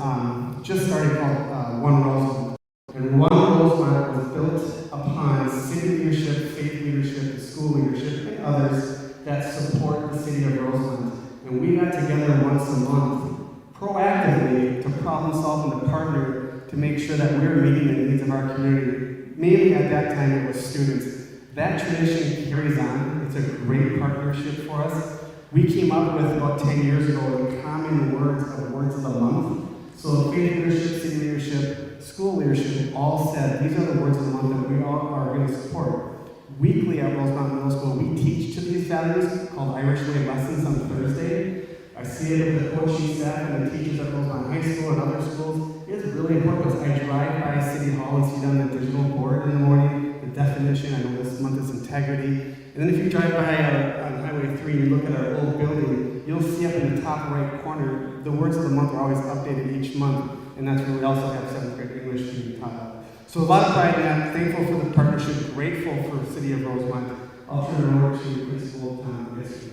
just starting called One Rosemont. And One Rosemont was built upon city leadership, faith leadership, school leadership, and others that support the city of Rosemont. And we got together once a month, proactively, to problem solve and to partner to make sure that we were meeting the needs of our community. Mainly at that time, it was students. That tradition carries on. It's a great partnership for us. We came up with, about 10 years ago, the common words of the month. So faith leadership, city leadership, school leadership all said, these are the words of the month that we all are going to support. Weekly at Rosemont Middle School, we teach to these values called Irish Way lessons on Thursday. I see it with the coaching staff and the teachers at Rosemont High School and other schools. It is really important because I drive by City Hall and see it on the digital board in the morning, the definition. I know this month is integrity. And then if you drive by on Highway 3 and you look at our old building, you'll see up in the top right corner, the words of the month are always updated each month. And that's where we also have 7th grade English being taught. So a lot of pride in that. Thankful for the partnership. Grateful for the City of Rosemont. I'll turn it over to Principal Tom. Yes, sir.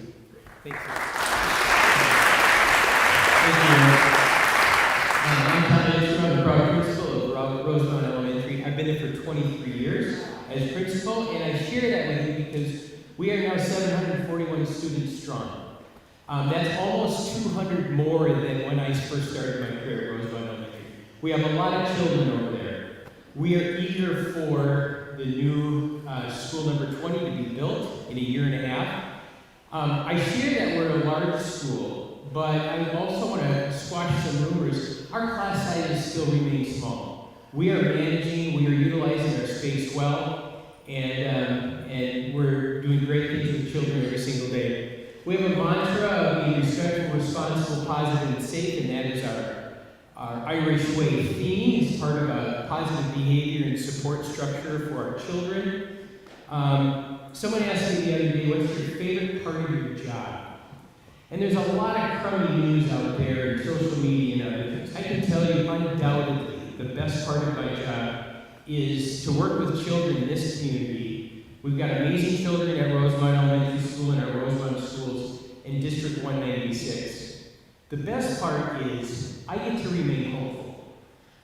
Thank you. I'm Tom Edstrom. I'm the proud principal of Rosemont Elementary. I've been there for 23 years as principal, and I share that with you because we are now 741 students strong. That's almost 200 more than when I first started my career at Rosemont Elementary. We have a lot of children over there. We are eager for the new school number 20 to be built in a year and a half. I share that we're a large school, but I also want to squash some rumors. Our class sizes still remain small. We are managing, we are utilizing our space well, and we're doing great things with children every single day. We have a mantra of being respectful, responsible, positive, and safe, and that is our Irish Way theme. It's part of a positive behavior and support structure for our children. Someone asked me the other day, what's your favorite part of your job? And there's a lot of crummy news out there in social media and other things. I can tell you undoubtedly the best part of my job is to work with children in this community. We've got amazing children at Rosemont Elementary School and our Rosemont schools in District 196. The best part is I get to remain hopeful.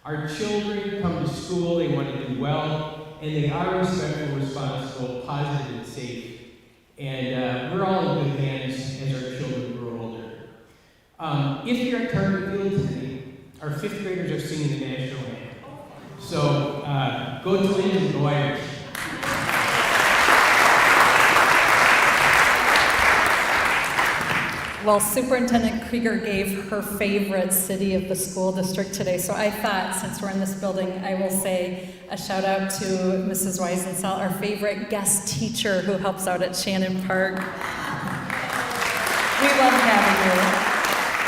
Our children come to school, they want to do well, and they are respectful, responsible, positive, and safe. And we're all in good hands as our children grow older. If you're at Target Field today, our 5th graders are singing the national anthem. So go Twins and go Irish. Well, Superintendent Kreger gave her favorite city of the school district today, so I thought, since we're in this building, I will say a shout out to Mrs. Weisensel, our favorite guest teacher who helps out at Shannon Park. We love having you.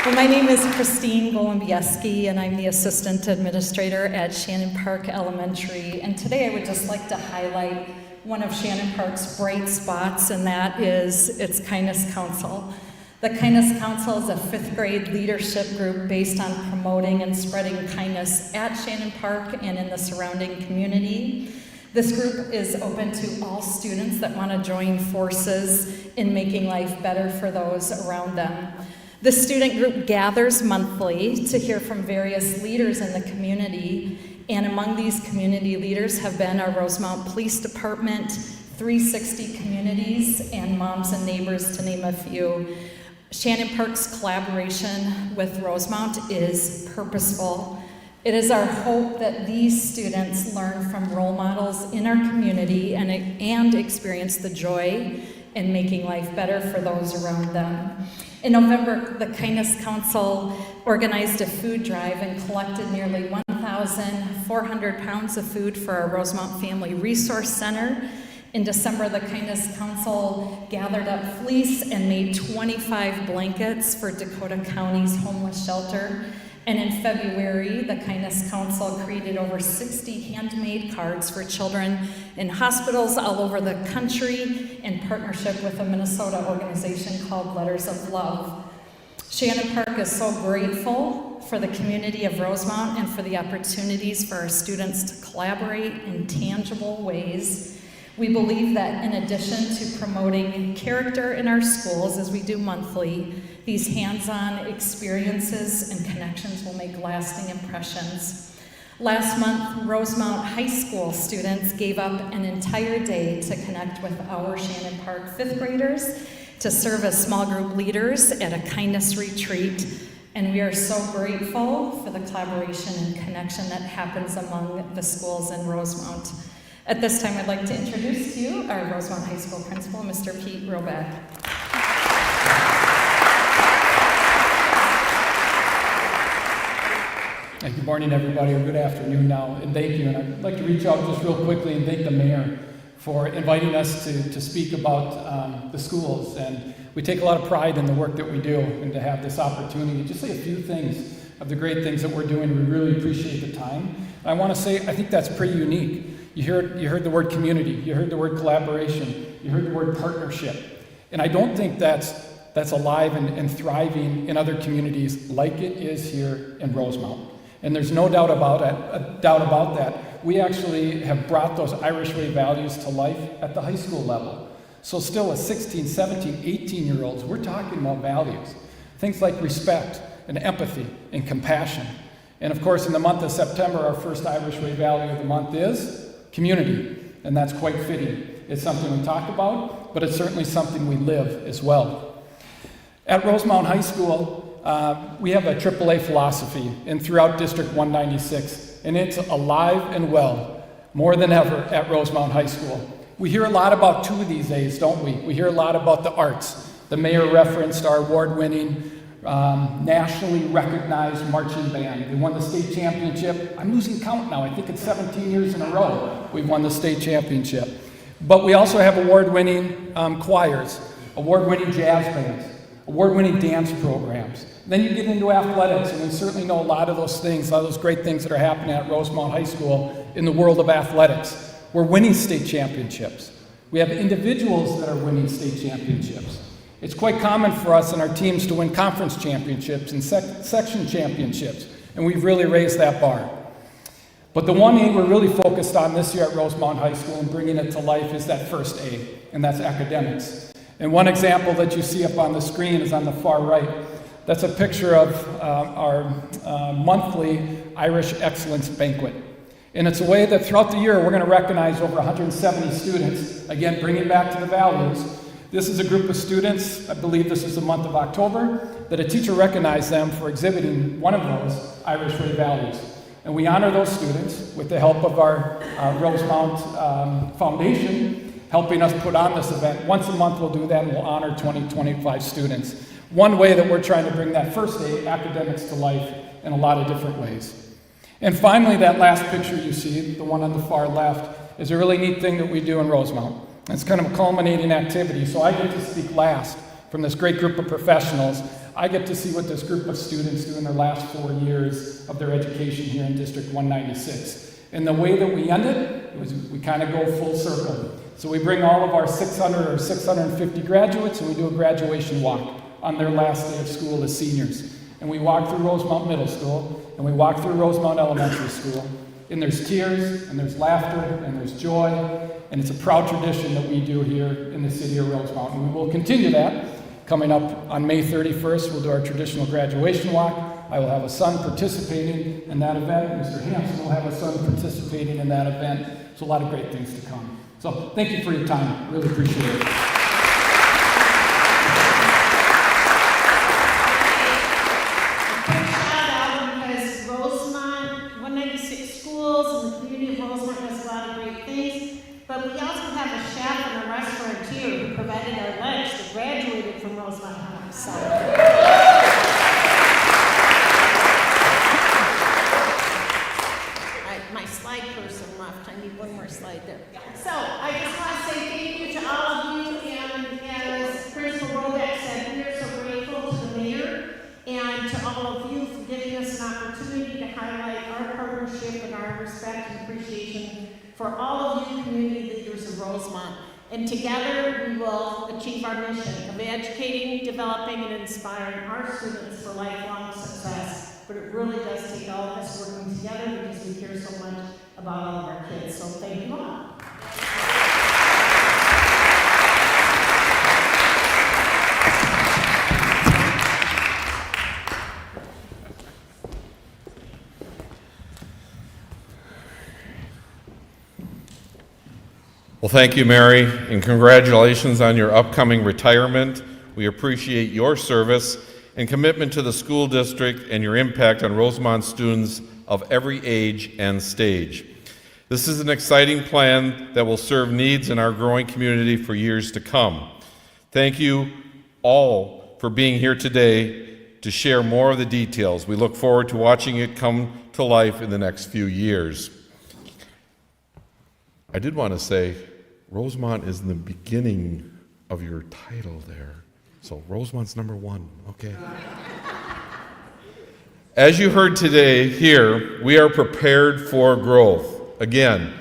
Well, my name is Christine Golombieski, and I'm the Assistant Administrator at Shannon Park Elementary, and today I would just like to highlight one of Shannon Park's bright spots, and that is its Kindness Council. The Kindness Council is a 5th grade leadership group based on promoting and spreading kindness at Shannon Park and in the surrounding community. This group is open to all students that want to join forces in making life better for those around them. The student group gathers monthly to hear from various leaders in the community, and among these community leaders have been our Rosemount Police Department, 360 Communities, and Moms and Neighbors, to name a few. Shannon Park's collaboration with Rosemount is purposeful. It is our hope that these students learn from role models in our community and experience the joy in making life better for those around them. In November, the Kindness Council organized a food drive and collected nearly 1,400 pounds of food for our Rosemount Family Resource Center. In December, the Kindness Council gathered up fleece and made 25 blankets for Dakota County's homeless shelter. And in February, the Kindness Council created over 60 handmade cards for children in hospitals all over the country in partnership with a Minnesota organization called Letters of Love. Shannon Park is so grateful for the community of Rosemount and for the opportunities for our students to collaborate in tangible ways. We believe that in addition to promoting character in our schools, as we do monthly, these hands-on experiences and connections will make lasting impressions. Last month, Rosemount High School students gave up an entire day to connect with our Shannon Park 5th graders to serve as small group leaders at a kindness retreat. And we are so grateful for the collaboration and connection that happens among the schools in Rosemount. At this time, I'd like to introduce to you our Rosemount High School principal, Mr. Pete Robeck. Good morning, everybody, or good afternoon now, and thank you. And I'd like to reach out just real quickly and thank the mayor for inviting us to speak about the schools. And we take a lot of pride in the work that we do, and to have this opportunity to just say a few things of the great things that we're doing. We really appreciate the time. And I want to say, I think that's pretty unique. You heard the word community, you heard the word collaboration, you heard the word partnership. And I don't think that's alive and thriving in other communities like it is here in Rosemount. And there's no doubt about that. We actually have brought those Irish Way values to life at the high school level. So still as 16, 17, 18-year-olds, we're talking about values. Things like respect and empathy and compassion. And of course, in the month of September, our first Irish Way value of the month is community, and that's quite fitting. It's something we talk about, but it's certainly something we live as well. At Rosemount High School, we have a AAA philosophy, and throughout District 196, and it's alive and well, more than ever at Rosemount High School. We hear a lot about two of these A's, don't we? We hear a lot about the arts. The mayor referenced our award-winning, nationally recognized marching band. We won the state championship. I'm losing count now. I think it's 17 years in a row we've won the state championship. But we also have award-winning choirs, award-winning jazz bands, award-winning dance programs. Then you get into athletics, and we certainly know a lot of those things, a lot of those great things that are happening at Rosemount High School in the world of athletics. We're winning state championships. We have individuals that are winning state championships. It's quite common for us and our teams to win conference championships and section championships, and we've really raised that bar. But the one A we're really focused on this year at Rosemount High School and bringing it to life is that first A, and that's academics. And one example that you see up on the screen is on the far right. That's a picture of our monthly Irish Excellence Banquet. And it's a way that throughout the year we're going to recognize over 170 students, again, bringing back to the values. This is a group of students, I believe this is the month of October, that a teacher recognized them for exhibiting one of those Irish Way values. And we honor those students with the help of our Rosemount Foundation, helping us put on this event. Once a month we'll do that and we'll honor 25 students. One way that we're trying to bring that first day, academics, to life in a lot of different ways. And finally, that last picture you see, the one on the far left, is a really neat thing that we do in Rosemount. It's kind of a culminating activity, so I get to speak last from this great group of professionals. I get to see what this group of students do in their last 4 years of their education here in District 196. And the way that we end it was we kind of go full circle. So we bring all of our 600 or 650 graduates and we do a graduation walk on their last day of school as seniors. And we walk through Rosemount Middle School, and we walk through Rosemount Elementary School. And there's tears, and there's laughter, and there's joy, and it's a proud tradition that we do here in the city of Rosemount. And we will continue that. Coming up on May 31st, we'll do our traditional graduation walk. I will have a son participating in that event. Mr. Hampson will have a son participating in that event. So a lot of great things to come. So thank you for your time. Really appreciate it. But we also have a chef and a restaurateur who provided our lunch that graduated from Rosemont High. So. My slide person left. I need one more slide there. So I just want to say thank you to all of you. And as Principal Robeck said, we are so grateful to the mayor and to all of you for giving us an opportunity to highlight our partnership and our respect and appreciation for all of you community leaders of Rosemont. And together we will achieve our mission of educating, developing, and inspiring our students for lifelong success. But it really does take all of us working together because we care so much about all of our kids. So thank you all. Well, thank you, Mary, and congratulations on your upcoming retirement. We appreciate your service and commitment to the school district and your impact on Rosemont students of every age and stage. This is an exciting plan that will serve needs in our growing community for years to come. Thank you all for being here today to share more of the details. We look forward to watching it come to life in the next few years. I did want to say, Rosemont is in the beginning of your title there. So Rosemont's number 1, okay. As you heard today here, we are prepared for growth. Again,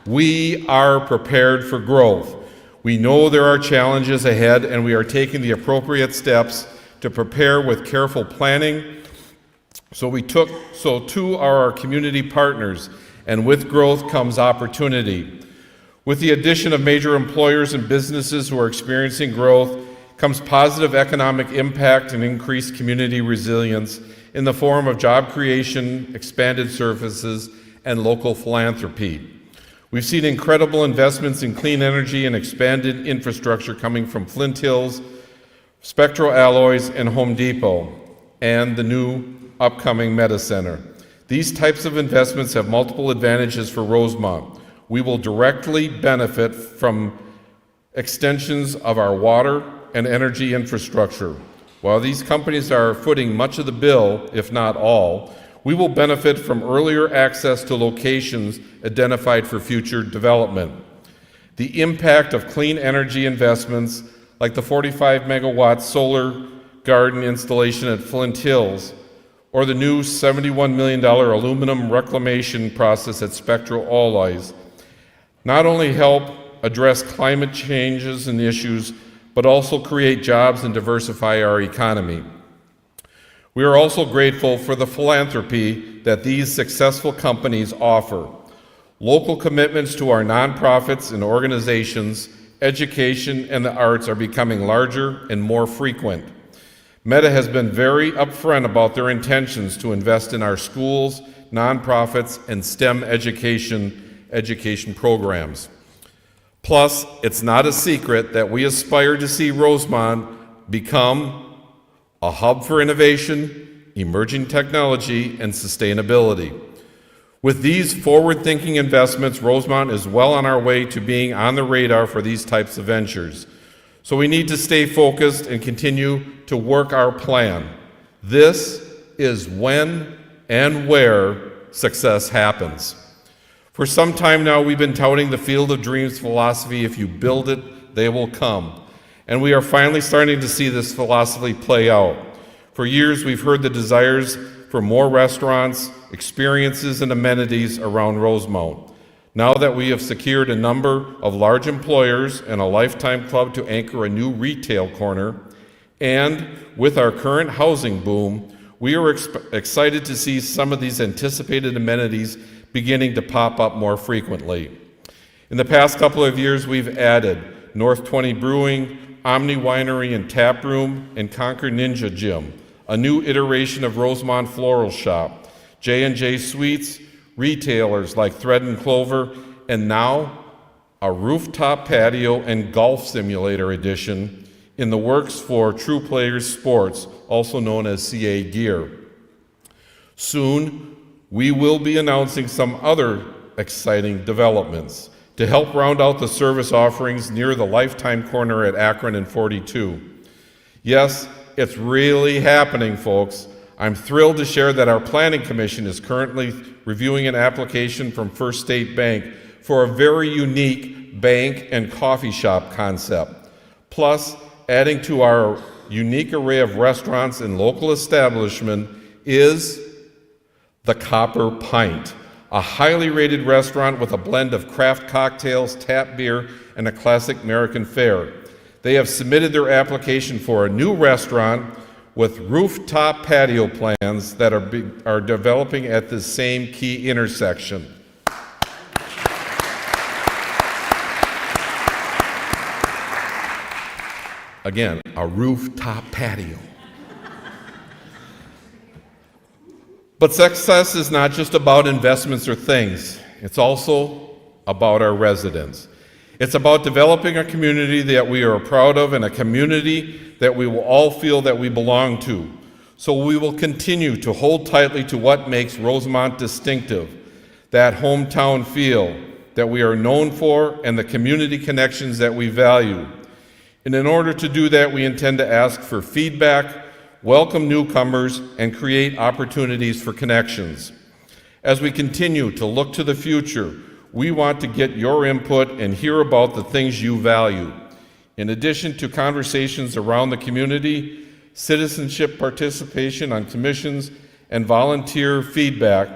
we are prepared for growth. We know there are challenges ahead and we are taking the appropriate steps to prepare with careful planning. So too are our community partners, and with growth comes opportunity. With the addition of major employers and businesses who are experiencing growth comes positive economic impact and increased community resilience in the form of job creation, expanded services, and local philanthropy. We've seen incredible investments in clean energy and expanded infrastructure coming from Flint Hills, Spectral Alloys, and Home Depot, and the new upcoming Meta Center. These types of investments have multiple advantages for Rosemont. We will directly benefit from extensions of our water and energy infrastructure. While these companies are footing much of the bill, if not all, we will benefit from earlier access to locations identified for future development. The impact of clean energy investments, like the 45 megawatt solar garden installation at Flint Hills, or the new $71 million aluminum reclamation process at Spectral Alloys, not only help address climate changes and issues, but also create jobs and diversify our economy. We are also grateful for the philanthropy that these successful companies offer. Local commitments to our nonprofits and organizations, education, and the arts are becoming larger and more frequent. Meta has been very upfront about their intentions to invest in our schools, nonprofits, and STEM education programs. Plus, it's not a secret that we aspire to see Rosemont become a hub for innovation, emerging technology, and sustainability. With these forward-thinking investments, Rosemont is well on our way to being on the radar for these types of ventures. So we need to stay focused and continue to work our plan. This is when and where success happens. For some time now, we've been touting the Field of Dreams philosophy: if you build it, they will come. And we are finally starting to see this philosophy play out. For years, we've heard the desires for more restaurants, experiences, and amenities around Rosemount. Now that we have secured a number of large employers and a Lifetime Club to anchor a new retail corner, and with our current housing boom, we are excited to see some of these anticipated amenities beginning to pop up more frequently. In the past couple of years, we've added North 20 Brewing, Omni Winery and Tap Room, and Conquer Ninja Gym, a new iteration of Rosemont Floral Shop, J&J Sweets, retailers like Thread and Clover, and now a rooftop patio and golf simulator edition in the works for True Players Sports, also known as CA Gear. Soon, we will be announcing some other exciting developments to help round out the service offerings near the Lifetime Corner at Akron and 42. Yes, it's really happening, folks. I'm thrilled to share that our Planning Commission is currently reviewing an application from First State Bank for a very unique bank and coffee shop concept. Plus, adding to our unique array of restaurants and local establishment is the Copper Pint, a highly rated restaurant with a blend of craft cocktails, tap beer, and a classic American fare. They have submitted their application for a new restaurant with rooftop patio plans that are developing at the same key intersection. Again, a rooftop patio. But success is not just about investments or things. It's also about our residents. It's about developing a community that we are proud of and a community that we will all feel that we belong to. So we will continue to hold tightly to what makes Rosemont distinctive, that hometown feel that we are known for and the community connections that we value. And in order to do that, we intend to ask for feedback, welcome newcomers, and create opportunities for connections. As we continue to look to the future, we want to get your input and hear about the things you value. In addition to conversations around the community, citizenship participation on commissions, and volunteer feedback,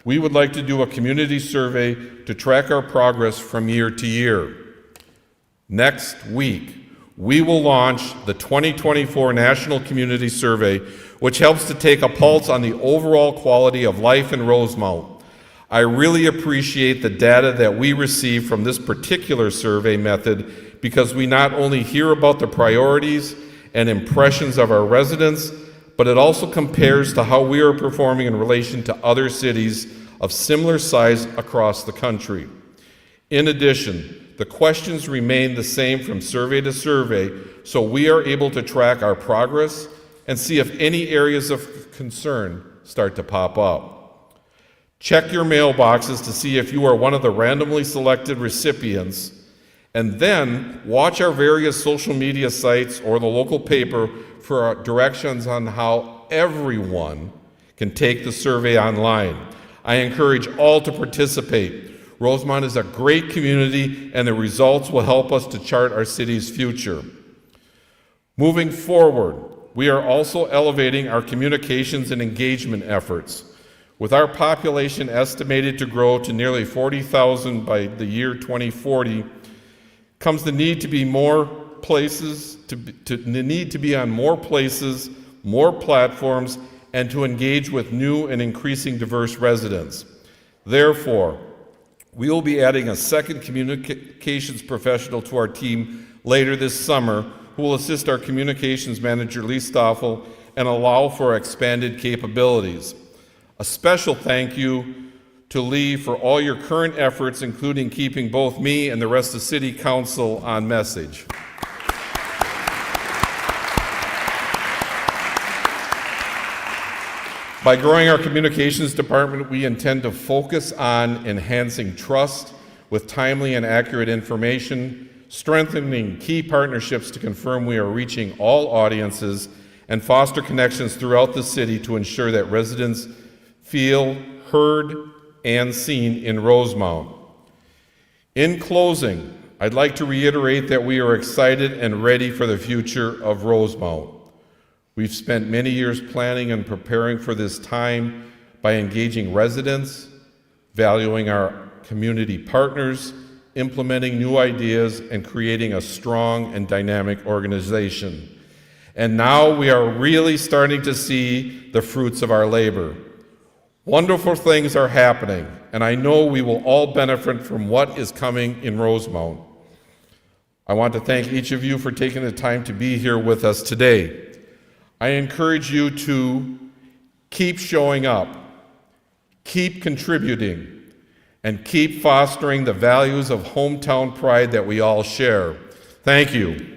we would like to do a community survey to track our progress from year to year. Next week, we will launch the 2024 National Community Survey, which helps to take a pulse on the overall quality of life in Rosemount. I really appreciate the data that we receive from this particular survey method because we not only hear about the priorities and impressions of our residents, but it also compares to how we are performing in relation to other cities of similar size across the country. In addition, the questions remain the same from survey to survey, so we are able to track our progress and see if any areas of concern start to pop up. Check your mailboxes to see if you are one of the randomly selected recipients, and then watch our various social media sites or the local paper for directions on how everyone can take the survey online. I encourage all to participate. Rosemont is a great community, and the results will help us to chart our city's future. Moving forward, we are also elevating our communications and engagement efforts. With our population estimated to grow to nearly 40,000 by the year 2040, comes the need to be more places, the need to be on more places, more platforms, and to engage with new and increasing diverse residents. Therefore, we will be adding a second communications professional to our team later this summer who will assist our communications manager, Lee Stoffel, and allow for expanded capabilities. A special thank you to Lee for all your current efforts, including keeping both me and the rest of City Council on message. By growing our communications department, we intend to focus on enhancing trust with timely and accurate information, strengthening key partnerships to confirm we are reaching all audiences, and foster connections throughout the city to ensure that residents feel heard and seen in Rosemount. In closing, I'd like to reiterate that we are excited and ready for the future of Rosemount. We've spent many years planning and preparing for this time by engaging residents, valuing our community partners, implementing new ideas, and creating a strong and dynamic organization. And now we are really starting to see the fruits of our labor. Wonderful things are happening, and I know we will all benefit from what is coming in Rosemount. I want to thank each of you for taking the time to be here with us today. I encourage you to keep showing up, keep contributing, and keep fostering the values of hometown pride that we all share. Thank you.